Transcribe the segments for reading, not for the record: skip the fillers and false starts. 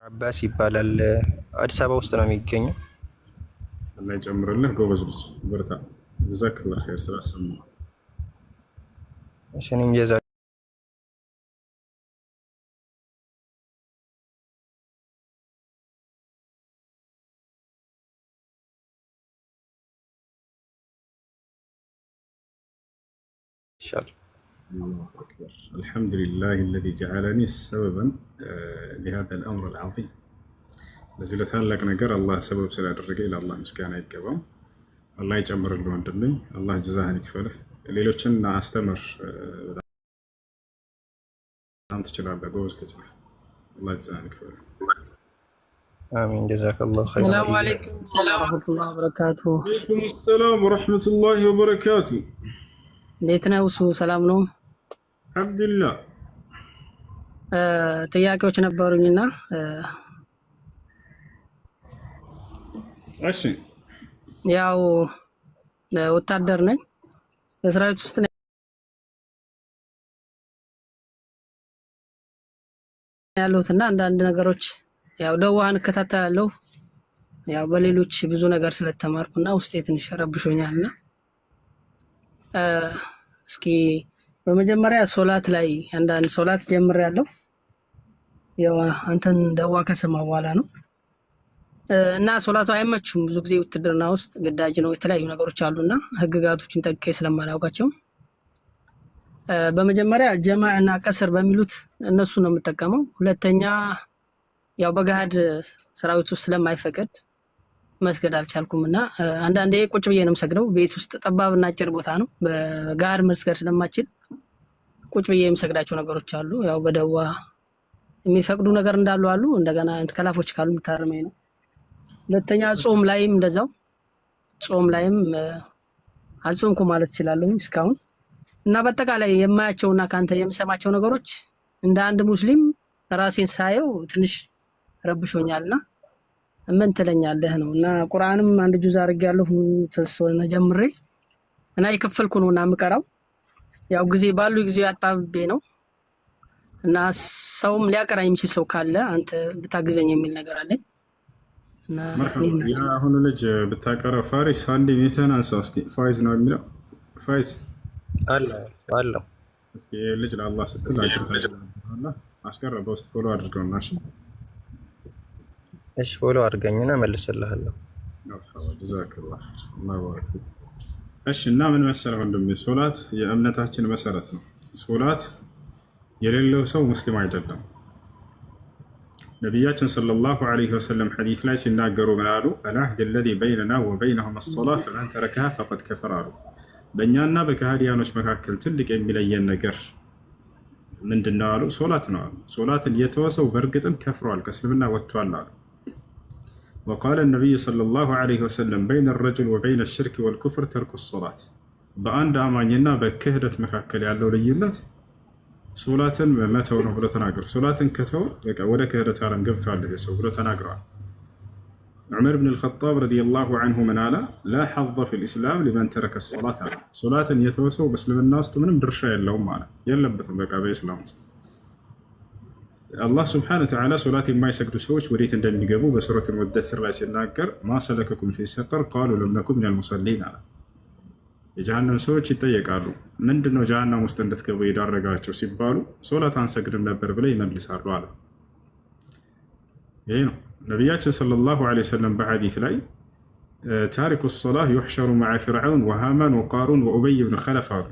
አባስ ይባላል። አዲስ አበባ ውስጥ ነው የሚገኘው። አላህ ይጨምርልህ። ጎበዝ ልጅ በርታ። ጀዛከላህ ኸይር ስላሰማ። እሺ እኔም ጀዛ ይሻል። الله أكبر. الحمد لله الذي جعلني سببا لهذا الأمر العظيم. ለዚህ ለታላቅ ነገር አላህ ሰበብ ስላደረገኝ ለአላህ ምስጋና ይገባው። አላህ ይጨምርልህ ወንድሜ። አላህ ጀዛህን ይክፈልህ። ሌሎችን አስተምር። በጣም ትችላለህ። ጎበዝ ልጅ ነህ። አላህ ጀዛህን ይክፈልህ። አሚን ጀዛከላሁ ኸይር። ሰላም አለይኩም ወራህመቱላሂ ወበረካቱ። ወአለይኩም ሰላም ወራህመቱላሂ ወበረካቱ። እንዴት ነው? እሱ ሰላም ነው? አልሐምዱሊላህ። ጥያቄዎች ነበሩኝና እሺ ያው ወታደር ነኝ በሰራዊት ውስጥ ነው ያለሁትና አንዳንድ ነገሮች ያው ደዋን እከታተላለሁ። ያው በሌሎች ብዙ ነገር ስለተማርኩና ውስጤ ትንሽ ረብሾኛልና እስኪ በመጀመሪያ ሶላት ላይ አንዳንድ ሶላት ጀምሬያለሁ። ያው አንተን ደዋ ከሰማ በኋላ ነው እና ሶላቱ አይመቹም። ብዙ ጊዜ ውትድርና ውስጥ ግዳጅ ነው፣ የተለያዩ ነገሮች አሉና ህግጋቶችን ጠንቅቄ ስለማላውቃቸው በመጀመሪያ ጀማዕ እና ቀስር በሚሉት እነሱ ነው የምጠቀመው። ሁለተኛ ያው በገሃድ ሰራዊት ውስጥ ስለማይፈቀድ መስገድ አልቻልኩምና አንዳንዴ ቁጭ ብዬ ነው የምሰግደው። ቤት ውስጥ ጠባብና አጭር ቦታ ነው፣ በገሃድ መስገድ ስለማችል ቁጭ ብዬ የምሰግዳቸው ነገሮች አሉ። ያው በደዋ የሚፈቅዱ ነገር እንዳሉ አሉ። እንደገና ከላፎች ካሉ የምታርመኝ ነው። ሁለተኛ ጾም ላይም እንደዛው ጾም ላይም አልጾምኩ ማለት እችላለሁ እስካሁን። እና በአጠቃላይ የማያቸውና ካንተ የምሰማቸው ነገሮች እንደ አንድ ሙስሊም ራሴን ሳየው ትንሽ ረብሾኛልና ምን ትለኛለህ ነው። እና ቁርአንም አንድ ጁዝ አድርጌያለሁ ተሰነ ጀምሬ እና የከፈልኩ ነውና የምቀራው ያው ጊዜ ባሉ ጊዜ አጣብቤ ነው። እና ሰውም ሊያቀራ የሚችል ሰው ካለ አንተ ብታግዘኝ የሚል ነገር አለኝ። እና ያ አሁን ልጅ ብታቀራ ፋሪስ አንዴ ቤተና አንሳው እስኪ። ፋይዝ ነው የሚለው ፋይዝ አለ አለ። እስኪ ልጅ ለአላህ ስትል አጅርታለህ። አስቀረ በውስጥ ፎሎ አድርገውና እሺ ፎሎ አድርገኝና መልስልሃለሁ። ጀዛከላህ አላህ ባረክ ፊክ። እሺ እና ምን መሰለህ ወንድሜ፣ ሶላት የእምነታችን መሰረት ነው። ሶላት የሌለው ሰው ሙስሊም አይደለም። ነቢያችን ሰለላሁ ዐለይሂ ወሰለም ሐዲስ ላይ ሲናገሩ ምን አሉ? አልዐህድ አለዚ በይነና ወበይነሁም አሶላህ ፈመን ተረከሃ ፈቀድ ከፈር አሉ። በእኛና በከሃዲያኖች መካከል ትልቅ የሚለየን ነገር ምንድን ነው አሉ? ሶላት ነው አሉ። ሶላትን የተወሰው በእርግጥም ከፍሯል፣ ከእስልምና ወጥቷል አሉ። ወቃለ ነቢዩ ሰለላሁ ዐለይሂ ወሰለም በይነ ረጁል ወበይነ ሽርክ ወልኩፍር ተርኩ ሶላት። በአንድ አማኝና በክህደት መካከል ያለው ልዩነት ሶላትን መተው ነው ብሎ ተናገሩ። ሶላትን ከተው በቃ ወደ ክህደት ዓለም ገብቷል ይሄ ሰው ብሎ ተናግረዋል። ዑመር ብን አልኸጣብ ረዲየላሁ ዐንሁ ምን አለ? ላ ሐظ ፊል ኢስላም ሊመን ተረከ ሶላት አለ። ሶላትን የተወሰው በእስልምና ውስጥ ምንም ድርሻ የለውም አለ። የለበትም በቃ በኢስላም ውስጥ። አላህ ስብሓነሁ ወተዓላ ሶላት የማይሰግዱ ሰዎች ወዴት እንደሚገቡ በሱረቱል ሙደሲር ላይ ሲናገር ማ ሰለከኩም ፊ ሰቀር ቃሉ ለም ነኩ ሚነል ሙሰሊን አለ። የጀሃነም ሰዎች ይጠየቃሉ፣ ምንድነው ጀሃነም ውስጥ እንድትገቡ የዳረጋቸው ሲባሉ ሶላት አንሰግድም ነበር ብለው ይመልሳሉ አለ። ይሄ ነው ነቢያችን ሰለላሁ ዐለይሂ ወሰለም በሐዲስ ላይ ታሪኩ ሶላህ ዩሕሸሩ መዐ ፊርዐውን ወሃማን ወቃሩን ወኡበይ ብን ኸለፍ አሉ።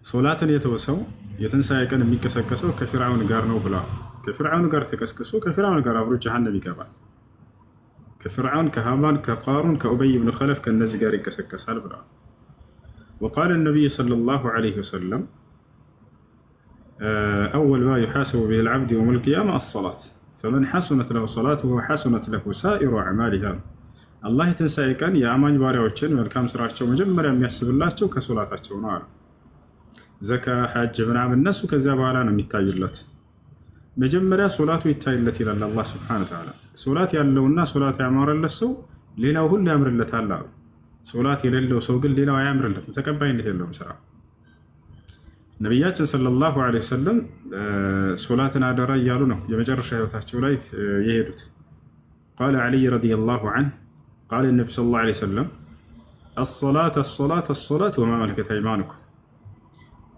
ሶላትን የተወሰው የትንሣኤ ቀን የሚቀሰቀሰው ከፊርዓውን ጋር ነው ብለዋል። ከፊርዓውን ጋር ተቀስቅሶ ከፊርዓውን ጋር አብሮ ጀሃነም ይገባል። ከፍርዓውን ከሃማን ከቃሩን ከኡበይ ብን ኸለፍ ከነዚህ ጋር ይቀሰቀሳል ብለዋል። ወቃለ ነቢዩ ሰለላሁ ዐለይሂ ወሰለም አወል ማ ዩሓሰቡ ቢሂ ልዓብድ የውም ልቅያማ አሰላት ፈመን ሐሱነት ለሁ ሰላቱሁ ወሐሱነት ለሁ ሳኢሩ አዕማሊሃ። አላህ የትንሣኤ ቀን የአማኝ ባሪያዎችን መልካም ስራቸው መጀመሪያ የሚያስብላቸው ከሶላታቸው ነው አሉ። ዘካ፣ ሐጅ ምናምን እነሱ ከዚያ በኋላ ነው የሚታዩለት። መጀመሪያ ሶላቱ ይታይለት ይላል አላህ ሱብሓነሁ ወተዓላ። ሶላት ያለውና ሶላት ያማረለት ሰው ሌላው ሁሉ ያምርለታል አሉ። ሶላት የሌለው ሰው ግን ሌላው አያምርለትም፣ ተቀባይነት የለውም ስራ። ነቢያችን ሰለላሁ ዐለይሂ ወሰለም ሶላትን አደራ እያሉ ነው የመጨረሻ ህይወታቸው ላይ የሄዱት። ቃለ ዓሊይ ረዲየላሁ ዐንሁ ቃለ ነቢ ሰለላሁ ዐለይሂ ወሰለም አሶላት አሶላት አሶላት ወማ መለከት አይማኑኩም።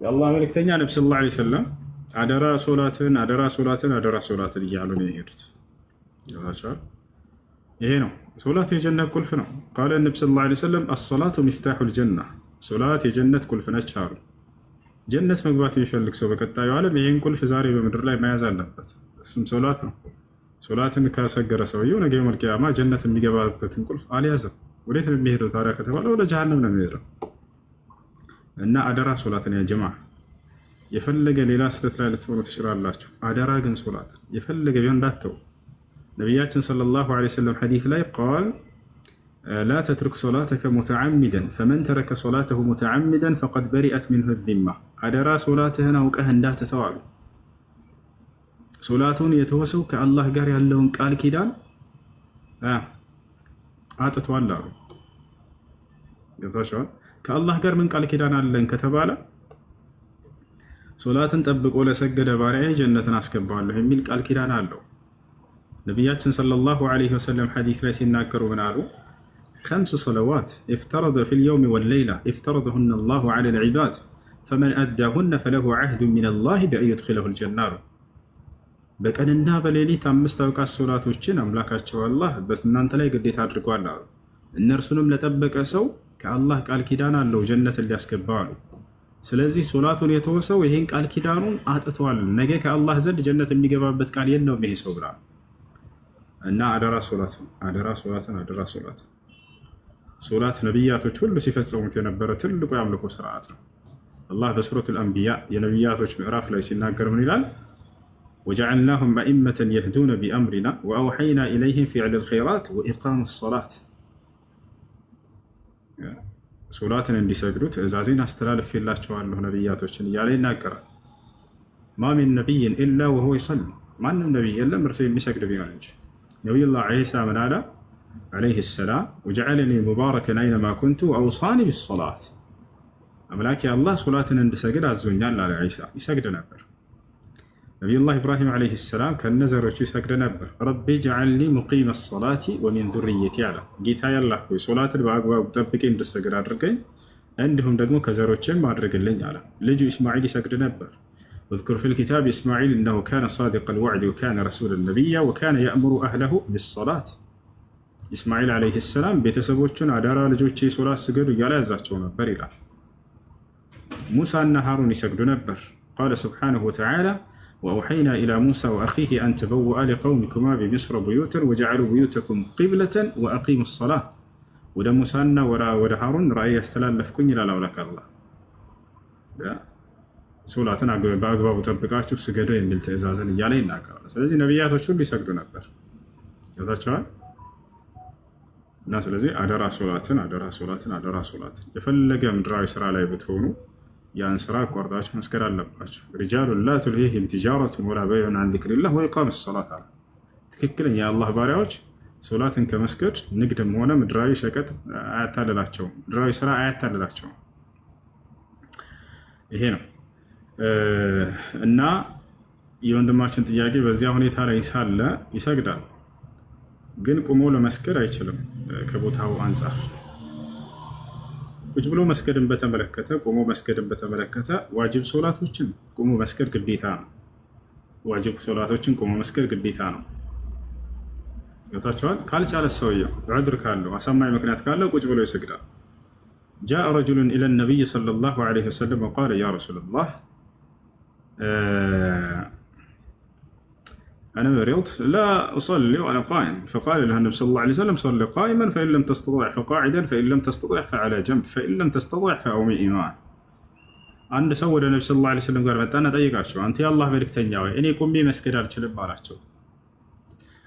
የአላህ መልእክተኛ ነቢ ሰለላሁ ዐለይሂ ወሰለም አደራ ሶላትን አደራ ሶላትን አደራ ሶላትን እያሉ ነው የሄዱት። ይሄ ነው ሶላት የጀነት ቁልፍ ነው። ቃለ ነቢ ሰለላሁ ዐለይሂ ወሰለም አሶላቱ ሚፍታሑል ጀና፣ ሶላት የጀነት ቁልፍ ነች አሉ። ጀነት መግባት የሚፈልግ ሰው በቀጣዩ ዓለም ይህን ቁልፍ ዛሬ በምድር ላይ መያዝ አለበት። እሱም ሶላት ነው። ሶላትን ካሰገረ ሰውየው ነገ የውመል ቂያማ ጀነት የሚገባበትን ቁልፍ አልያዘም። ወዴት ነው የሚሄደው ታዲያ ከተባለ ወደ ጀሃነም ነው የሚሄደው። እና አደራ ሶላትን ያ ጀማዓ፣ የፈለገ ሌላ ስህተት ላይ ልትሆኑ ትችላላችሁ። አደራ ግን ሶላትን የፈለገ ቢሆን እንዳትተው። ነቢያችን ሰለላሁ ዐለይሂ ወሰለም ሐዲስ ላይ ቃል ላ ተትሩክ ሶላተከ ሙተዓሚደን ፈመን ተረከ ሶላተሁ ሙተዓሚደን ፈቀድ በሪአት ሚንሁ ዚማ። አደራ ሶላትህን አውቀህ እንዳትተው አሉ። ሶላቱን የተወሰው ከአላህ ጋር ያለውን ቃል ኪዳን አጥቷል አሉ። ገብታችኋል? ከአላህ ጋር ምን ቃል ኪዳን አለን ከተባለ ሶላትን ጠብቆ ለሰገደ ባሪያዬ ጀነትን አስገባለሁ የሚል ቃል ኪዳን አለው። ነቢያችን ሰለላሁ ዐለይሂ ወሰለም ሐዲስ ላይ ሲናገሩ ምን አሉ? خمس صلوات افترض في اليوم والليلة افترضهن الله على العباد فمن أداهن فله عهد من الله بأن يدخله الجنة. በቀንና በሌሊት 5 አውቃት ሶላቶችን አምላካቸው አላህ በእናንተ ላይ ግዴታ አድርጓል አሉ። እነርሱንም ለጠበቀ ሰው ከአላህ ቃል ኪዳን አለው ጀነትን ሊያስገባው አሉ። ስለዚህ ሶላቱን የተወሰው ይሄን ቃል ኪዳኑን አጥቷል። ነገ ከአላህ ዘንድ ጀነት የሚገባበት ቃል የለውም ይሄ ሰው ብላ እና አደራ ሶላትን አደራ ሶላትን አደራ ሶላትን። ሶላት ነቢያቶች ሁሉ ሲፈጽሙት የነበረ ትልቁ የአምልኮ ስርዓት ነው። አላህ በሱረቱል አንቢያ የነቢያቶች ምዕራፍ ላይ ሲናገር ምን ይላል? ወጀዐልናሁም አኢመተን የህዱነ ቢአምሪና ወአውሐይና ኢለይሂም ፊዕለል ኸይራት ወኢቃመስ ሶላት። ሶላትን እንዲሰግዱ ትእዛዜን አስተላልፌላቸዋለሁ ነቢያቶችን እያለ ይናገራል። ማ ሚን ነቢይን ኢላ ወሁወ ይሰሊ፣ ማንም ነቢይ የለም እርሱ የሚሰግድ ቢሆን እንጂ። ነቢዩላህ ዒሳ ምን አለ ዓለይሂ ሰላም ወጀዐለኒ ሙባረከን አይነማ ኩንቱ ወአውሳኒ ቢሶላት፣ አምላኬ አላህ ሶላትን እንድሰግድ አዞኛል አለ ዒሳ። ይሰግድ ነበር። ነቢዩላህ ኢብራሂም ዓለይሂ ሰላም ከነዘሮቹ ይሰግድ ነበር። ረቢ ጀዐልኒ ሙቂመ ሶላቲ ወሚን ዙርየቲ አለ። ጌታ ያላህ ሆይ ሶላትን በአግባቡ ጠብቄ እንድሰግድ አድርገኝ፣ እንዲሁም ደግሞ ከዘሮችም አድርግልኝ አለ። ልጁ ኢስማዒል ይሰግድ ነበር። ወዝኩር ፊል ኪታብ ኢስማዒል እነሁ ካነ ሳዲቀል ወዕድ ወካነ ረሱለን ነቢያ ወካነ የእሙሩ አህለሁ ቢሶላት። ኢስማዒል ዓለይሂ ሰላም ቤተሰቦቹን አደራ ልጆቼ ሶላት ስገዱ እያለ ያዛቸው ነበር ይላል። ሙሳና ሃሩን ይሰግዱ ነበር። ቃለ ሱብሓነሁ ወተዓላ ወአውሐይና ኢላ ሙሳ ወአኺሂ አን ተበወአ ሊቀውሚኩማ ቢሚስረ ቡዩተን ወጀዐሉ ቡዩተኩም ቂብለተን ወአቂሙ ሶላህ። ወደ ሙሳና ወደ ሃሩን ራእይ ያስተላለፍኩኝ ይላል አምላክ አላህ። ሶላትን በአግባቡ ጠብቃችሁ ስገዱ የሚል ትእዛዝን እያለ ይናገራል። ስለዚህ ነቢያቶች ሁሉ ይሰግዱ ነበር። ገብታችኋል? እና ስለዚህ አደራ ሶላትን አደራ ሶላትን አደራ ሶላትን። የፈለገ ምድራዊ ስራ ላይ ብትሆኑ ያን ስራ አቋርጣችሁ መስገድ አለባችሁ። ሪጃሉን ላ ቱልሂሂም ቲጃረቱን ወላ በይዑን ዐን ዚክሪላህ ወኢቃመስ ሶላት አለ። ትክክለኛ የአላህ ባሪያዎች ሶላትን ከመስገድ ንግድም ሆነ ምድራዊ ሸቀጥ አያታልላቸውም፣ ምድራዊ ስራ አያታልላቸውም። ይሄ ነው እና የወንድማችን ጥያቄ በዚያ ሁኔታ ላይ ሳለ ይሰግዳል፣ ግን ቁሞ ለመስገድ አይችልም ከቦታው አንጻር። ቁጭ ብሎ መስገድን በተመለከተ ቆሞ መስገድን በተመለከተ ዋጅብ ሶላቶችን ቆሞ መስገድ ግዴታ ነው። ዋጅብ ሶላቶችን ቆሞ መስገድ ግዴታ ነው። ገብታችኋል? ካልቻለ ሰውየው ዑድር ካለው አሳማኝ ምክንያት ካለው ቁጭ ብሎ ይሰግዳል። ጃአ ረጁሉን ኢለ ነቢይ ሰለላሁ ዐለይሂ ወሰለም ወቃለ ያ ረሱለላህ أنا مريض لا أصلي وأنا قائم، فقال له النبي صلى الله عليه وسلم صل قائما فإن لم تستطع فقاعدا فإن لم تستطع فعلى جنب فإن لم تستطع فأومئ إيمان. አንድ ሰው ወደ ነብዩ ሰለላሁ ዐለይሂ ወሰለም ጋር መጣና ጠይቃቸው፣ አንተ የአላህ መልእክተኛ ወይ እኔ ቁሜ መስገድ አልችልም አላቸው።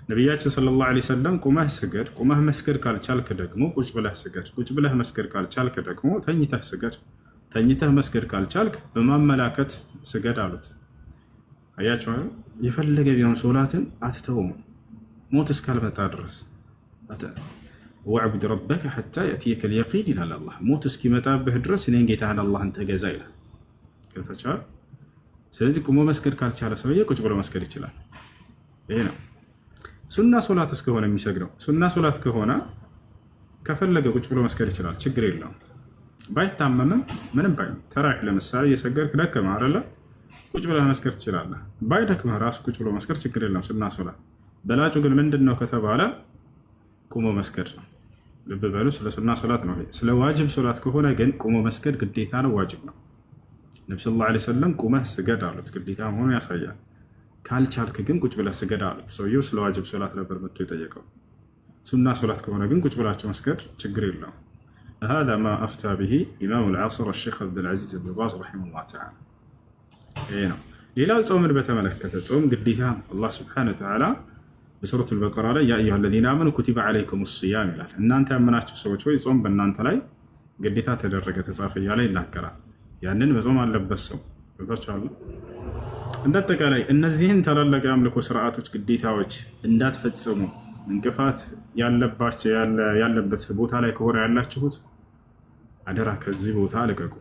ነቢያችን ሰለላሁ ዐለይሂ ወሰለም ቁመህ ስገድ፣ ቁመህ መስገድ ካልቻልክ ደግሞ ቁጭ ብለህ ስገድ፣ ቁጭ ብለህ መስገድ ካልቻልክ ደግሞ ተኝተህ ስገድ፣ ተኝተህ መስገድ ካልቻልክ በማመላከት ስገድ አሉት። አያችሁ፣ የፈለገ ቢሆን ሶላትን አትተውም ሞት እስካልመጣ ድረስ። ወዕቡድ ረበከ ሐታ የእትየከል የቂን ይላል አላህ። ሞት እስኪመጣብህ ድረስ እኔን ጌታህን አላህን ተገዛ ይላል። ከተቻለ። ስለዚህ ቁሞ መስገድ ካልቻለ ሰውዬ ቁጭ ብሎ መስገድ ይችላል። ይሄ ነው ሱና ሶላት እስከሆነ የሚሰግደው። ሱና ሶላት ከሆነ ከፈለገ ቁጭ ብሎ መስገድ ይችላል፣ ችግር የለውም። ባይታመምም ምንም ባይ ተራዊህ ለምሳሌ እየሰገድክ ደከመህ አይደለ? ቁጭ ብለህ መስገድ ትችላለህ። ባይደክመህ ራሱ ቁጭ ብሎ መስገድ ችግር የለም፣ ሱና ሶላት። በላጩ ግን ምንድን ነው ከተባለ ቁሞ መስገድ ነው። ልብ በሉ፣ ስለ ሱና ሶላት ነው። ስለ ዋጅብ ሶላት ከሆነ ግን ቁሞ መስገድ ግዴታ ነው፣ ዋጅብ ነው። ነቢ ሰለላሁ ዐለይሂ ወሰለም ቁመህ ስገድ አሉት፣ ግዴታ መሆኑ ያሳያል። ካልቻልክ ግን ቁጭ ብለህ ስገድ አሉት። ሰውየው ስለ ዋጅብ ሶላት ነበር መጥቶ የጠየቀው። ሱና ሶላት ከሆነ ግን ቁጭ ብላቸው መስገድ ችግር የለውም። هذا ما أفتى به إمام العصر الشيخ عبد العزيز بن باز رحمه الله تعالى. ይሄ ነው። ሌላው ጾምን በተመለከተ ጾም ግዴታ አላህ ሱብሓነሁ ወተዓላ በሱረቱል በቀራ ላይ ያ አዩሃ ለዚነ አመኑ ኩቲበ ዐለይኩሙ ሲያም ይላል። እናንተ ያመናችሁ ሰዎች ወይ ጾም በእናንተ ላይ ግዴታ ተደረገ ተጻፈ እያለ ይናገራል። ያንን መጾም አለበት ሰው ገብታችኋል። እንደ አጠቃላይ እነዚህን ታላላቅ የአምልኮ ስርዓቶች ግዴታዎች እንዳትፈጽሙ እንቅፋት ያለበት ቦታ ላይ ከሆነ ያላችሁት አደራ ከዚህ ቦታ ልቀቁ።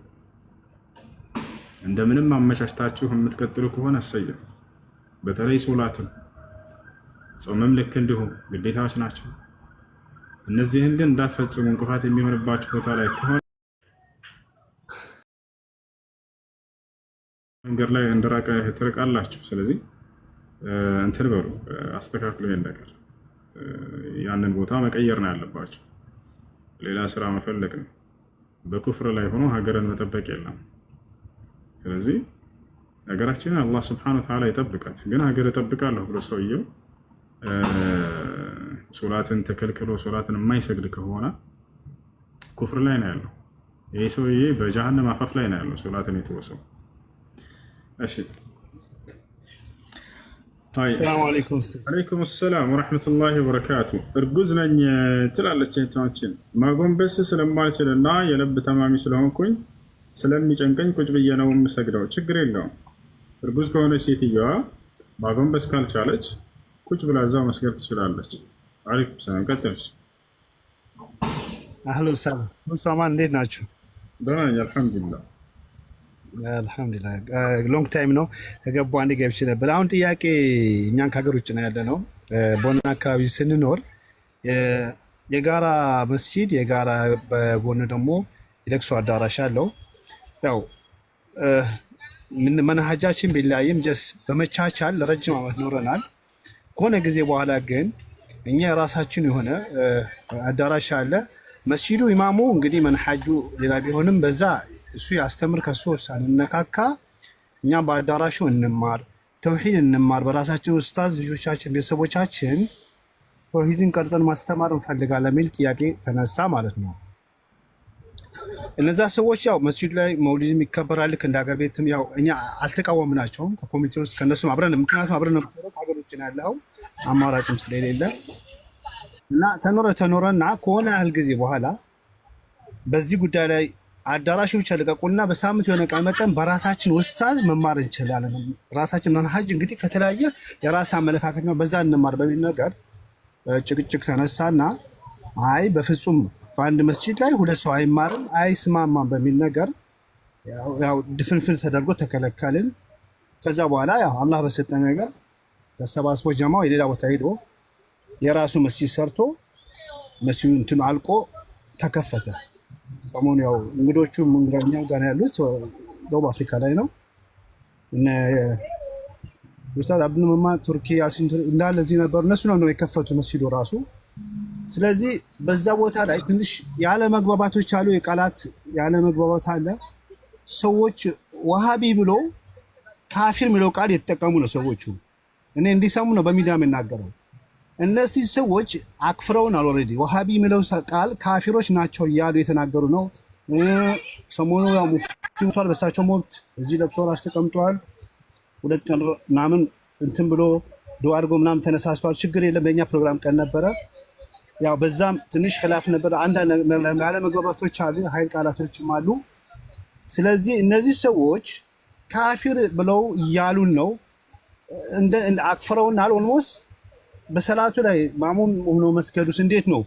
እንደምንም አመቻችታችሁ የምትቀጥሉ ከሆነ እሰየ። በተለይ ሶላትም ጾምም ልክ እንዲሁ ግዴታዎች ናቸው። እነዚህን ግን እንዳትፈጽሙ እንቅፋት የሚሆንባችሁ ቦታ ላይ ከሆነ መንገድ ላይ እንደራቀ ትርቃላችሁ። ስለዚህ እንትን በሉ አስተካክሉ። ይሄን ነገር ያንን ቦታ መቀየር ነው ያለባችሁ። ሌላ ስራ መፈለግ ነው። በኩፍር ላይ ሆኖ ሀገርን መጠበቅ የለም። ስለዚህ ሀገራችንን አላህ ስብሐነሁ ወተዓላ ይጠብቃት። ግን ሀገር እጠብቃለሁ ብሎ ሰውየው ሶላትን ተከልክሎ ሶላትን የማይሰግድ ከሆነ ኩፍር ላይ ነው ያለው። ይህ ሰውዬ በጀሃነም አፋፍ ላይ ነው ያለው ሶላትን የተወሰው። እሺ ሰላም አለይኩም። አለይኩም ሰላም ወራህመቱላሂ ወበረካቱ። እርጉዝ ነኝ ትላለች እህታችን። ማጎንበስ ስለማልችልና የልብ ተማሚ ስለሆንኩኝ ስለሚጨንቀኝ ቁጭ ብዬ ነው የምሰግደው። ችግር የለውም። እርጉዝ ከሆነች ሴትዮዋ ማጎንበስ ካልቻለች ቁጭ ብላ እዛው መስገድ ትችላለች። አለይኩም ሰላም። ቀጥልሽ። አህሎ ሰላም ሙሳማን፣ እንዴት ናችሁ? ደህና ነኝ አልሐምዱሊላህ። አልሐምዱሊላህ። ሎንግ ታይም ነው ከገቡ አንድ ገብቼ ነበር። አሁን ጥያቄ እኛን ከሀገር ውጭ ነው ያለ ነው። ቦና አካባቢ ስንኖር የጋራ መስጊድ የጋራ በጎን ደግሞ የለቅሶ አዳራሽ አለው። ያው መንሃጃችን ቢለያይም ጀስ በመቻቻል ለረጅም ዓመት ኖረናል። ከሆነ ጊዜ በኋላ ግን እኛ የራሳችን የሆነ አዳራሽ አለ። መስጂዱ ኢማሙ እንግዲህ መንሃጁ ሌላ ቢሆንም በዛ እሱ ያስተምር፣ ከሱ ሳንነካካ እኛ በአዳራሹ እንማር፣ ተውሂድ እንማር። በራሳችን ኡስታዝ ልጆቻችን፣ ቤተሰቦቻችን ተውሂድን ቀርጸን ማስተማር እንፈልጋለን የሚል ጥያቄ ተነሳ ማለት ነው። እነዛ ሰዎች ያው መስጂድ ላይ መውሊድም ይከበራል ልክ እንደ ሀገር ቤትም። ያው እኛ አልተቃወምናቸውም ከኮሚቴ ውስጥ ከነሱም አብረን፣ ምክንያቱም አብረን ነው ሀገር ውጭ ነው ያለው አማራጭም ስለሌለ እና ተኖረና ከሆነ ያህል ጊዜ በኋላ በዚህ ጉዳይ ላይ አዳራሹ ብቻ ልቀቁና በሳምንት የሆነ ቀን መጠን በራሳችን ኡስታዝ መማር እንችላለን። ራሳችን መንሃጅ እንግዲህ ከተለያየ የራስ አመለካከት ነው፣ በዛ እንማር በሚል ነገር ጭቅጭቅ ተነሳና አይ በፍጹም በአንድ መስጂድ ላይ ሁለት ሰው አይማርም አይስማማም በሚል ነገር ያው ድፍንፍን ተደርጎ ተከለከልን። ከዛ በኋላ ያው አላህ በሰጠን ነገር ተሰባስቦ ጀማው የሌላ ቦታ ሄዶ የራሱ መስጂድ ሰርቶ መስጂዱ እንትን አልቆ ተከፈተ። ሰሞኑን ያው እንግዶቹ እንግዳኛው ጋር ያሉት ደቡብ አፍሪካ ላይ ነው። እነ ኡስታዝ አብዱ መማ ቱርኪ ያሲን እንዳለ እዚህ ነበሩ። እነሱ ነው የከፈቱ መስጂዱ ራሱ። ስለዚህ በዛ ቦታ ላይ ትንሽ ያለ መግባባቶች አሉ፣ የቃላት ያለ መግባባት አለ። ሰዎች ወሃቢ ብሎ ካፊር የሚለው ቃል የተጠቀሙ ነው ሰዎቹ። እኔ እንዲሰሙ ነው በሚዲያ የምናገረው። እነዚህ ሰዎች አክፍረውናል። ኦልሬዲ ወሃቢ የሚለው ቃል ካፊሮች ናቸው እያሉ የተናገሩ ነው። ሰሞኑ ያው ሙፍቲ ሞቷል፣ በሳቸው ሞት እዚህ ለቅሶ ራሱ ተቀምጧል። 2 ቀን ምናምን እንትን ብሎ ዱዓ አድርጎ ምናምን ተነሳስቷል። ችግር የለም፣ በእኛ ፕሮግራም ቀን ነበረ። ያው በዛም ትንሽ ኺላፍ ነበር። አንዳንድ ያለመግባባቶች አሉ፣ ኃይል ቃላቶችም አሉ። ስለዚህ እነዚህ ሰዎች ካፊር ብለው እያሉን ነው፣ እንደ አክፍረውናል። ኦልሞስት በሰላቱ ላይ ማሙም ሆኖ መስገዱስ እንዴት ነው?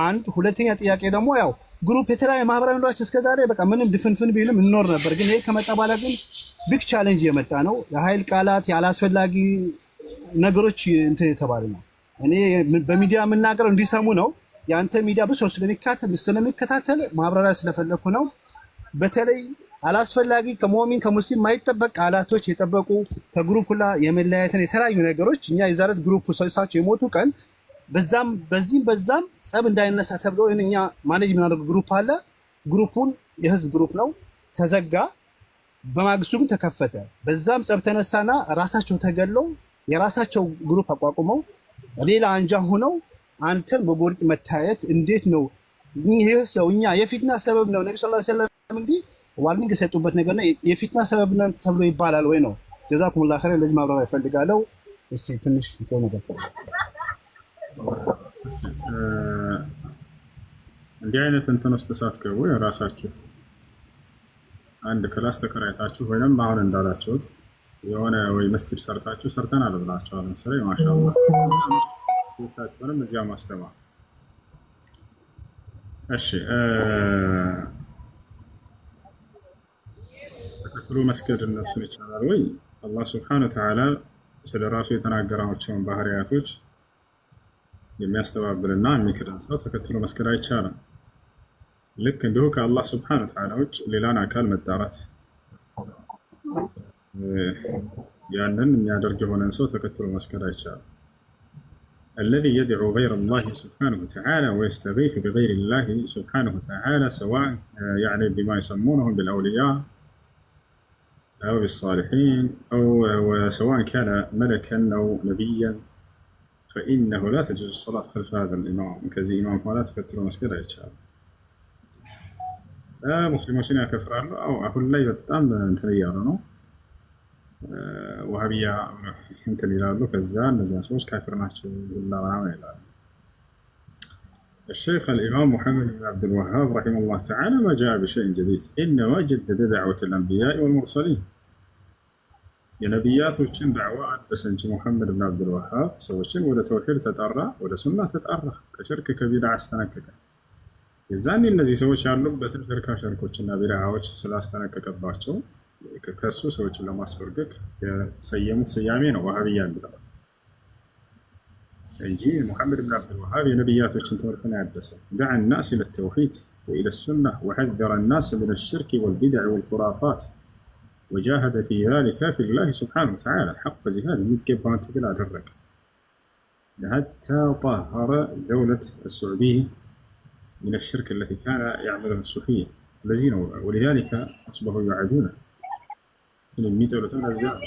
አንድ ሁለተኛ ጥያቄ ደግሞ ያው ግሩፕ የተለያየ ማህበራዊ ኑሯችን እስከዛሬ በቃ ምንም ድፍንፍን ቢልም እንኖር ነበር። ግን ይሄ ከመጣ በኋላ ግን ቢግ ቻሌንጅ የመጣ ነው። የኃይል ቃላት፣ ያላስፈላጊ ነገሮች እንትን የተባለ ነው። እኔ በሚዲያ የምናገረው እንዲሰሙ ነው። የአንተ ሚዲያ ብዙ ሰው ስለሚከታተል ማብራሪያ ስለፈለኩ ነው። በተለይ አላስፈላጊ ከሙእሚን ከሙስሊም ማይጠበቅ ቃላቶች የጠበቁ ከግሩፕ ሁላ የመለያየትን የተለያዩ ነገሮች እኛ የዛሬት ግሩፕ ሰሳቸው የሞቱ ቀን በዛም ጸብ እንዳይነሳ ተብሎ እኛ ማኔጅ የምናደርገው ግሩፕ አለ። ግሩፑን የህዝብ ግሩፕ ነው፣ ተዘጋ። በማግስቱ ግን ተከፈተ። በዛም ጸብ ተነሳና ራሳቸው ተገለው የራሳቸው ግሩፕ አቋቁመው ሌላ አንጃ ሆነው አንተን በጎሪጥ መታየት እንዴት ነው? ይህ ሰው እኛ የፊትና ሰበብ ነው። ነቢ ሰለላሁ ዐለይሂ ወሰለም እንዲህ ዋርኒንግ የሰጡበት ነገር ነው። የፊትና ሰበብ ነን ተብሎ ይባላል ወይ ነው? ጀዛኩሙላሁ ኸይረን። ለዚህ ማብራሪያ ይፈልጋለሁ። እስቲ ትንሽ ነገር እንዲህ አይነት እንትን ውስጥ ሳትገቡ የራሳችሁ አንድ ክላስ ተከራይታችሁ ወይም አሁን እንዳላችሁት የሆነ ወይ መስጂድ ሰርታችሁ ሰርተናል ብላችኋል መሰለኝ። ማሻአላህ ሁላችሁንም እዚያ ማስተማር። እሺ ተከትሎ መስገድ እነሱን ይቻላል ወይ? አላህ ሱብሓነሁ ወተዓላ ስለ ራሱ የተናገራቸውን ባህሪያቶች የሚያስተባብልና የሚክድን ሰው ተከትሎ መስገድ አይቻልም። ልክ እንዲሁ ከአላህ ሱብሓነሁ ወተዓላ ውጭ ሌላን አካል መጣራት ያንን የሚያደርግ የሆነን ሰው ተከትሎ መስገድ አይቻልም። الذي يدعو غير الله سبحانه وتعالى ويستغيث بغير الله سبحانه وتعالى سواء يعني بما يسمونهم بالأولياء أو بالصالحين أو سواء كان ملكا أو نبيا فإنه لا تجوز الصلاة خلف هذا الإمام كزي إمام ولا تكتر مسجد يتشاب مسلمين يكفرون أو أقول لا يبتام تريارنا وهبيا انت اللي لا كزان نزان سوش كافر ناتشو ولا ما يلا. الشيخ الإمام محمد بن عبد الوهاب رحمه الله تعالى ما جاء بشيء جديد إنما جدد دعوة الأنبياء والمرسلين. የነቢያት ወችን ዳዕዋ አደሰ እንጂ ሙሐመድ ብን አብዱልወሃብ ሰዎችን ወደ ተውሂድ ተጠራ፣ ወደ ሱና ተጠራ፣ ከሽርክ ከቢድዓ አስጠነቀቀ። የዛኔ እነዚህ ሰዎች ያሉበትን ሽርካ ሽርኮችና ቢድዓዎች ስላስጠነቀቀባቸው ከሱ ሰዎችን ለማስበርገግ የሰየሙት ስያሜ ነው ዋሃብያ ብለው እንጂ ሙሐመድ ብን አብዱልወሃብ የነቢያቶችን ትምህርት ነው ያደሰው። دعا الناس إلى التوحيد وإلى السنة وحذر الناس من الشرك والبدع والخرافات وجاهد في ذلك في الله سبحانه وتعالى حق جهاد يجب أن تدل على الرق حتى طهر دولة السعودية من الشرك الذي كان يعمله الصوفية الذين ولذلك أصبحوا يعادون من دولة الزيارة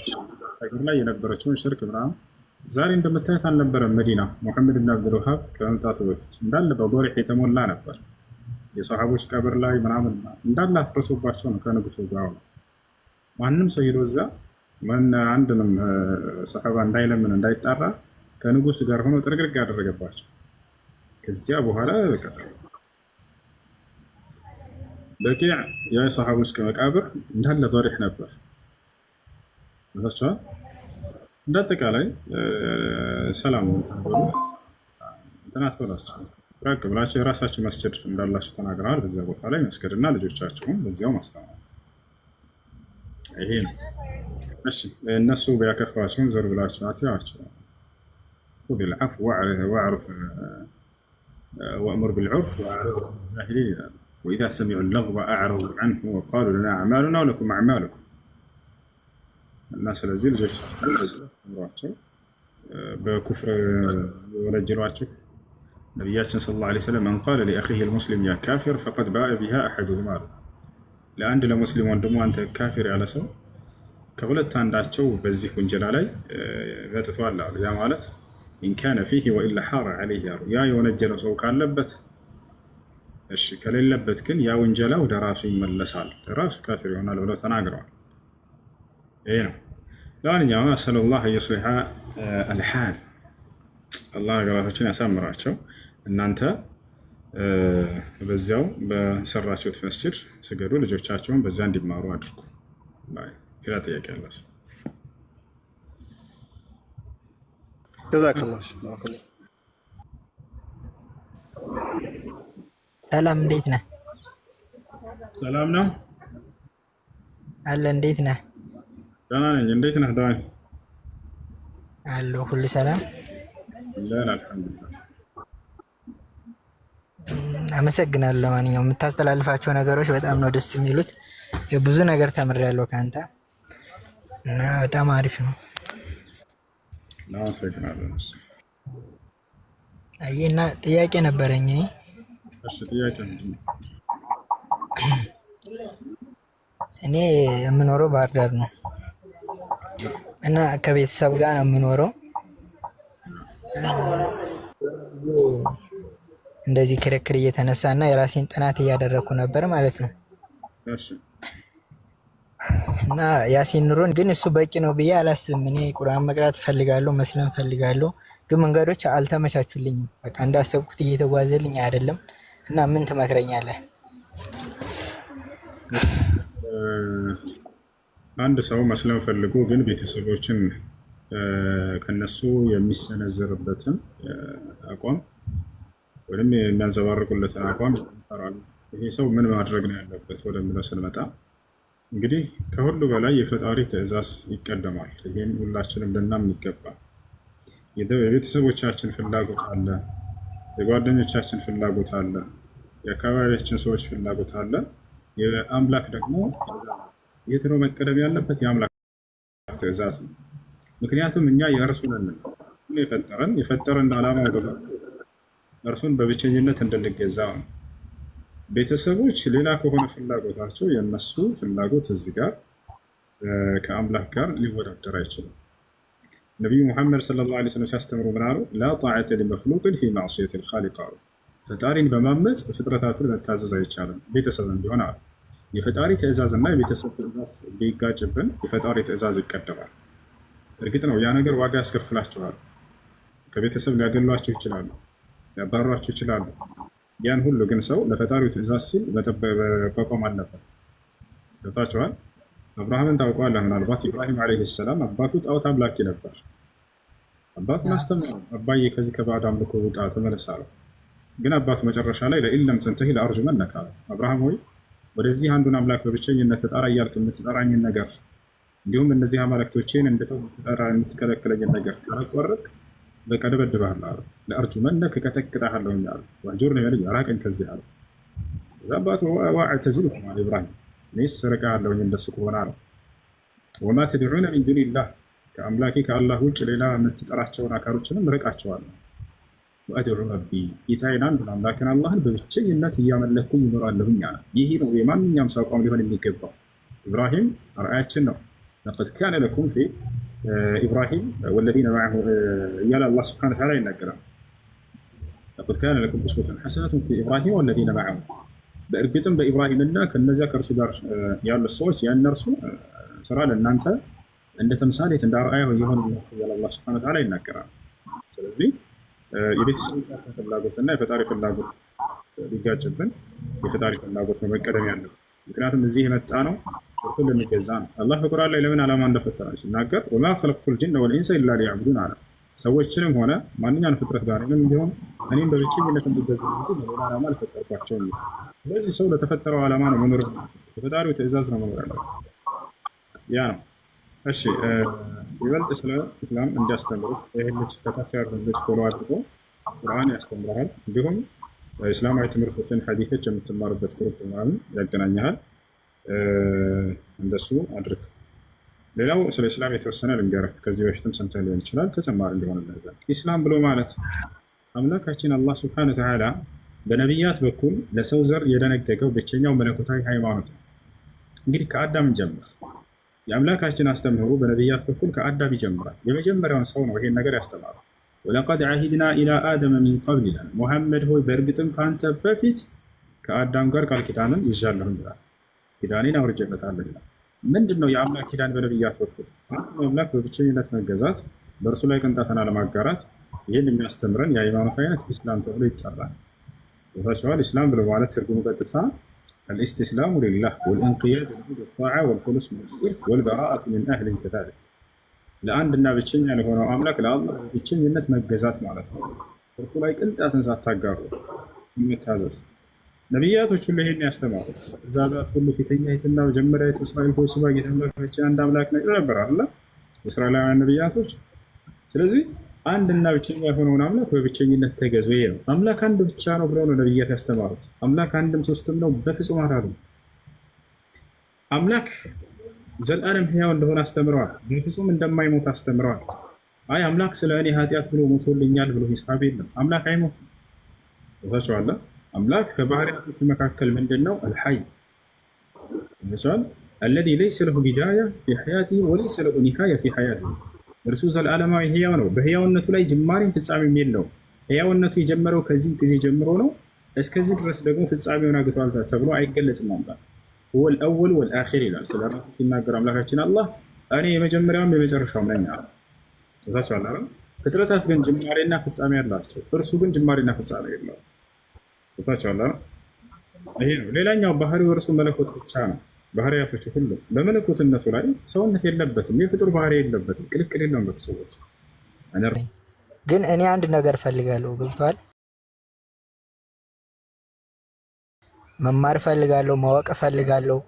يقول لا ينبرتون شرك برام زارين عندما تأتي عن نبر المدينة محمد بن عبد الوهاب كان تعطي وقت ندل بضوري حيتمون لا نبر يصحبوش كبر لا يمنعمل ندل لا فرسوا باشون كانوا بسوا دعونا ማንም ሰው ሄዶ እዛ አንድንም ሰሃባ እንዳይለምን እንዳይጣራ ከንጉስ ጋር ሆኖ ጥርግርግ ያደረገባቸው። ከዚያ በኋላ በቂዕ የሰሃቦች ከመቃብር እንዳለ ضريح ነበር። ማለት እንዳጠቃላይ ሰላም እንተናት ብላችሁ ራቅ ብላችሁ የራሳችሁ መስጂድ እንዳላችሁ ተናግረዋል። በዚያ ቦታ ላይ መስገድና ልጆቻችሁን በዚያው ማስተማር ይሄ ነው። እሺ እነሱ ቢያከፋቸውም ዘር ብላችሁ አትያቸው። خذ العفو واعرف وأمر بالعرف وأعرض عن الجاهلين وإذا سمعوا اللغو أعرضوا عنه وقالوا لنا أعمالنا ولكم أعمالكم. الناس الذين جاءوا بكفر ورجلواቸው ነብያችን ሰለላሁ ዐለይሂ ወሰለም من قال لأخيه المسلم يا كافر فقد باء بها أحدهما ለአንድ ለሙስሊም ወንድሙ አንተ ካፊር ያለ ሰው ከሁለት አንዳቸው በዚህ ወንጀላ ላይ መጥቷል አሉ። ያ ማለት إن كان فيه وإلا حار عليه ያ የወነጀለው ሰው ካለበት እሺ፣ ከሌለበት ግን ያ ወንጀላ ወደ ራሱ ይመለሳል፣ ራሱ ካፊር ይሆናል ብለው ተናግረዋል። ይሄ ነው። ለማንኛውም ሰለላሁ ዐለይሂ ወሰለም الحال አላህ ሀገራቶችን ያሳምራቸው። እናንተ በዚያው በሰራችሁት መስጂድ ስገዱ፣ ልጆቻቸውን በዛ እንዲማሩ አድርጉ። ሌላ ጥያቄ አለሽ? ሰላም እንዴት ነህ? ሰላም ነው አለ። እንዴት ነህ? ደህና ነኝ። እንዴት ነህ ዳኒ? አለሁ። ሁሉ ሰላም አለን አልሐምዱሊላህ። አመሰግናለሁ። ለማንኛውም የምታስተላልፋቸው ነገሮች በጣም ነው ደስ የሚሉት። ብዙ ነገር ተምሬያለሁ ከአንተ እና በጣም አሪፍ ነው። አመሰግናለሁ። እና ጥያቄ ነበረኝ እኔ። እሺ ጥያቄ ምንድን ነው? እኔ የምኖረው ባህር ዳር ነው እና ከቤተሰብ ጋር ነው የምኖረው። እንደዚህ ክርክር እየተነሳ እና የራሴን ጥናት እያደረኩ ነበር ማለት ነው። እሺ እና ያሲን ኑሮን ግን እሱ በቂ ነው ብዬ አላስብም። እኔ ቁርአን መቅራት እፈልጋለሁ፣ መስለም እፈልጋለሁ፣ ግን መንገዶች አልተመቻቹልኝም። በቃ እንዳሰብኩት እየተጓዘልኝ አይደለም እና ምን ትመክረኛለህ? አንድ ሰው መስለም ፈልጎ ግን ቤተሰቦችን ከነሱ የሚሰነዘርበትን አቋም ወይም የሚያንጸባርቁለትን አቋም ይፈራሉ። ይሄ ሰው ምን ማድረግ ነው ያለበት ወደሚለው ስንመጣ እንግዲህ ከሁሉ በላይ የፈጣሪ ትዕዛዝ ይቀደማል። ይህም ሁላችንም ልናምን ይገባል። የቤተሰቦቻችን ፍላጎት አለ፣ የጓደኞቻችን ፍላጎት አለ፣ የአካባቢያችን ሰዎች ፍላጎት አለ። የአምላክ ደግሞ የት ነው መቀደም ያለበት? የአምላክ ትዕዛዝ ነው። ምክንያቱም እኛ የእርሱ ነን። የፈጠረን ዓላማ እርሱን በብቸኝነት እንድንገዛ ነው። ቤተሰቦች ሌላ ከሆነ ፍላጎታቸው የእነሱ ፍላጎት እዚህ ጋር ከአምላክ ጋር ሊወዳደር አይችልም። ነቢዩ ሙሐመድ ሰለላሁ ዐለይሂ ወሰለም ሲያስተምሩ ምን አሉ? ላ ጣዕተ ሊመክሉቅን ፊ ማዕሲየት ልኻሊቅ አሉ። ፈጣሪን በማመፅ ፍጥረታቱን መታዘዝ አይቻልም፣ ቤተሰብም ቢሆን አሉ። የፈጣሪ ትእዛዝና የቤተሰብ ትእዛዝ ቢጋጭብን የፈጣሪ ትእዛዝ ይቀደማል። እርግጥ ነው ያ ነገር ዋጋ ያስከፍላቸዋል። ከቤተሰብ ሊያገሏቸው ይችላሉ፣ ሊያባሯቸው ይችላሉ። ያን ሁሉ ግን ሰው ለፈጣሪው ትእዛዝ ሲል መቋቋም አለበት። ገብታችኋል? አብርሃምን ታውቀዋለህ? ምናልባት ኢብራሂም ዓለይሂ ሰላም አባቱ ጣዖት አምላኪ ነበር። አባቱን አስተምረው፣ አባዬ ከዚህ ከባዕድ አምልኮ ውጣ ተመለስ አለው። ግን አባቱ መጨረሻ ላይ ለኢን ለም ተንተሂ ለአርጁመነከ አለው። አብርሃም ሆይ ወደዚህ አንዱን አምላክ በብቸኝነት ተጣራ እያልክ የምትጠራኝን ነገር እንዲሁም እነዚህ አማልክቶቼን እንድተው የምትከለክለኝን ነገር ካላቋረጥክ በቃ እደበድብሃለሁ አለው። ለአርጁመነከ እቀጠቅጥሃለሁኝ አለው። ወህጁርኒ መሊያ ራቀኝ ከዚህ አለው። ከዛ አባቱ ወአዕተዚሉኩም አለ ኢብራሂም፣ እኔስ እርቅሃለሁኝ እንደሱ ከሆነ አለው። ወማ ተድዑነ ሚን ዱኒላህ፣ ከአምላኬ ከአላህ ውጭ ሌላ የምትጠራቸውን አካሎችንም እርቃቸዋለሁ። ወአድዑ ረቢ፣ ጌታዬን አንዱን አምላክን አላህን በብቸኝነት እያመለኩኝ ይኖራለሁኝ አለ። ይህ ነው የማንኛውም ሰው አቋም ሊሆን የሚገባው። ኢብራሂም አርአያችን ነው። ለቀድ ካነ ለኩም ፊ ኢብራሂም ወለዚነ መዐሁ እያለ አላህ ሱብሓነሁ ወተዓላ ይናገራል። ለቀድ ካነ ለኩም ኡስወቱን ሐሰነቱን ፊ ኢብራሂም ወለዚነ መዐሁ፣ በእርግጥም በኢብራሂምና ከነዚያ ከእርሱ ጋር ያሉት ሰዎች የእነርሱ ስራ ለእናንተ እንደ ተምሳሌት እንደ አርአያ የሆነ እያለ አላህ ሱብሓነሁ ወተዓላ ይናገራል። ስለዚህ የቤተሰቦቻችን ፍላጎትና የፈጣሪ ፍላጎት ሊጋጭብን የፈጣሪ ፍላጎት ነው መቀደም ያለው። ምክንያቱም እዚህ የመጣ ነው እርሱን ልንገዛ ነው። አላህ በቁርአን ላይ ለምን ዓላማ እንደፈጠረ ሲናገር ወማ ኸለቅቱል ጂነ ወልኢንሰ ኢላ ሊያዕቡዱን አለ። ሰዎችንም ሆነ ማንኛውን ፍጥረት ጋር ቢሆን እኔም በብቸኝነት እንዲገዙ እንጂ ለሌላ ዓላማ አልፈጠርኳቸውም። ስለዚህ ሰው ለተፈጠረው ዓላማ ነው መኖር፣ የፈጣሪው ትእዛዝ ነው መኖር ያለው። ያ ነው። እሺ ይበልጥ ስለ ኢስላም እንዲያስተምሩ ይህን ልጅ ከታች ያሉትን ልጅ ፎሎ አድርጎ ቁርአን ያስተምረሃል። እንዲሁም እስላማዊ ትምህርቶችን ሐዲሶች የምትማሩበት ኩሪኩለም ያገናኘሃል። እንደሱ አድርግ። ሌላው ስለ ኢስላም የተወሰነ ልንገርህ። ከዚህ በፊትም ሰምተህ ሊሆን ይችላል፣ ተጨማሪ እንዲሆን ነገር። ኢስላም ብሎ ማለት አምላካችን አላህ ሱብሓነሁ ወተዓላ በነቢያት በኩል ለሰው ዘር የደነገገው ብቸኛው መለኮታዊ ሃይማኖት ነው። እንግዲህ ከአዳምን ጀምር የአምላካችን አስተምህሮ በነቢያት በኩል ከአዳም ይጀምራል። የመጀመሪያውን ሰው ነው ይሄን ነገር ያስተማረው። ወለቀድ ዓሂድና ኢላ አደመ ሚን ቀብል ይላል። ሙሐመድ ሆይ በእርግጥም ከአንተ በፊት ከአዳም ጋር ቃል ኪዳንን ይዣለሁ ይላል። ኪዳኔን አውርጄለታለሁ ይላል። ምንድን ነው የአምላክ ኪዳን በነቢያት በኩል? አምላክ በብቸኝነት መገዛት፣ በእርሱ ላይ ቅንጣትን አለማጋራት። ይህን የሚያስተምረን የሃይማኖት አይነት ኢስላም ተብሎ ይጠራል። ቦታቸዋል። ኢስላም ብሎ ማለት ትርጉሙ ቀጥታ الاستسلام لله والانقياد له بالطاعة والخلوص من الشرك والبراءة من أهل كذلك ለአንድና ብቸኛ ለሆነው አምላክ ለአላህ ብቸኝነት መገዛት ማለት ነው። እርሱ ላይ ቅንጣትን ሳታጋሩ የምታዘዝ ነቢያቶች ሁሉ ይሄን ያስተማሩት ትእዛዛት ሁሉ ፊተኛይቱና መጀመሪያዊቱ እስራኤል ሆይ ስማ ጌታ አምላካችን አንድ አምላክ ነው ነበር አይደል? እስራኤላውያን ነቢያቶች። ስለዚህ አንድና ብቸኛ የሆነውን አምላክ በብቸኝነት ተገዙ። ይሄ ነው አምላክ አንድ ብቻ ነው ብለው ነው ነቢያት ያስተማሩት። አምላክ አንድም ሶስትም ነው በፍጹም አላሉ። አምላክ ዘላለም ሕያው እንደሆነ አስተምረዋል። በፍጹም እንደማይሞት አስተምረዋል። አይ አምላክ ስለ እኔ ኃጢአት ብሎ ሞቶልኛል ብሎ ሂሳብ የለም። አምላክ አይሞትም። ቦታቸዋለ አምላክ ከባህሪያቶቹ መካከል ምንድን ነው? አልሐይ አለዚ ለይሰ ለሁ ቢዳያ ፊ ሐያቲሂ ወለይሰ ለሁ ኒሃያ ፊ ሐያቲሂ። እርሱ ዘላለማዊ ሕያው ነው። በሕያውነቱ ላይ ጅማሬም ፍጻሜም የለውም። ሕያውነቱ የጀመረው ከዚህ ጊዜ ጀምሮ ነው። እስከዚህ ድረስ ደግሞ ፍጻሜውን አግቷል ተብሎ አይገለጽም። አምላክ ሁወል አወል ወልአኺር ይላል ስለ ራሱ ሲናገር አምላካችን አላህ እኔ የመጀመሪያውም የመጨረሻውም ነኝ አለ። ቦታቸዋለ ፍጥረታት ግን ጅማሬና ፍጻሜ ያላቸው፣ እርሱ ግን ጅማሬና ፍጻሜ የለውም። ቦታቸዋለ ይሄ ነው። ሌላኛው ባህሪው እርሱ መለኮት ብቻ ነው። ባህሪያቶች ሁሉ በመለኮትነቱ ላይ ሰውነት የለበትም፣ የፍጡር ባህሪ የለበትም፣ ቅልቅል የለውም በፍጹም። ግን እኔ አንድ ነገር ፈልጋለሁ። ገብቷል? መማር ፈልጋለሁ፣ ማወቅ ፈልጋለሁ፣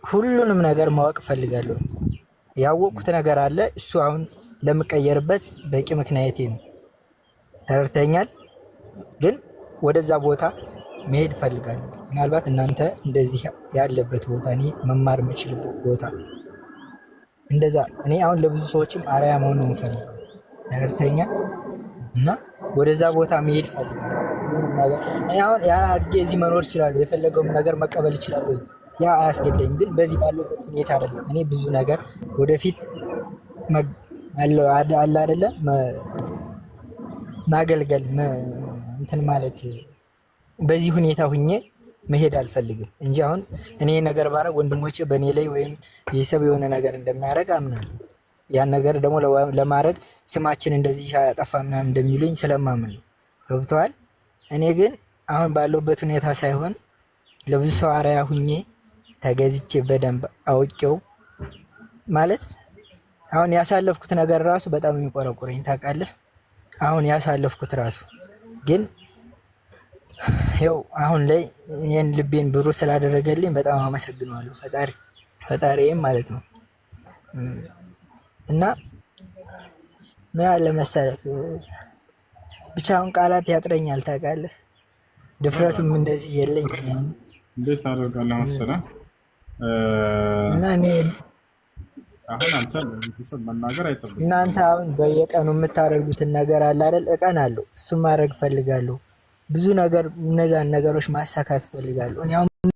ሁሉንም ነገር ማወቅ ፈልጋለሁ። ያወቅኩት ነገር አለ። እሱ አሁን ለምቀየርበት በቂ ምክንያቴ ነው። ተረድተኛል? ግን ወደዛ ቦታ መሄድ ፈልጋለሁ። ምናልባት እናንተ እንደዚህ ያለበት ቦታ እኔ መማር የምችልበት ቦታ እንደዛ እኔ አሁን ለብዙ ሰዎችም አርአያ መሆን ነው የምፈልገው። ተረድተኛል? እና ወደዛ ቦታ መሄድ ፈልጋለሁ። እኔ አሁን ያ አድጌ እዚህ መኖር እችላለሁ፣ የፈለገውም ነገር መቀበል እችላለሁ። ያ አያስገደኝም። ግን በዚህ ባለበት ሁኔታ አይደለም። እኔ ብዙ ነገር ወደፊት አለ አይደለ ማገልገል እንትን ማለት በዚህ ሁኔታ ሁኜ መሄድ አልፈልግም እንጂ አሁን እኔ ነገር ባረግ ወንድሞቼ በእኔ ላይ ወይም ቤተሰብ የሆነ ነገር እንደሚያደርግ አምናለሁ። ያን ነገር ደግሞ ለማድረግ ስማችን እንደዚህ ያጠፋ ምናምን እንደሚሉኝ ስለማምን ነው። ገብተዋል? እኔ ግን አሁን ባለውበት ሁኔታ ሳይሆን ለብዙ ሰው አርአያ ሁኜ ተገዝቼ በደንብ አውቄው ማለት አሁን ያሳለፍኩት ነገር ራሱ በጣም የሚቆረቁረኝ ታውቃለህ። አሁን ያሳለፍኩት ራሱ ግን ያው አሁን ላይ ይህን ልቤን ብሩህ ስላደረገልኝ በጣም አመሰግነዋለሁ ፈጣሪዬም ማለት ነው። እና ምን አለ መሰለህ ብቻ አሁን ቃላት ያጥረኛል ታውቃለህ። ድፍረቱም እንደዚህ የለኝም። እንዴት አደርጋለሁ መሰለህ እና እኔ አሁን አንተ ቤተሰብ መናገር አይጠብቅም። እናንተ አሁን በየቀኑ የምታደርጉትን ነገር አለ አይደል? እቀናለሁ። እሱን ማድረግ ፈልጋለሁ። ብዙ ነገር እነዛን ነገሮች ማሳካት ፈልጋለሁ። እኔ አሁን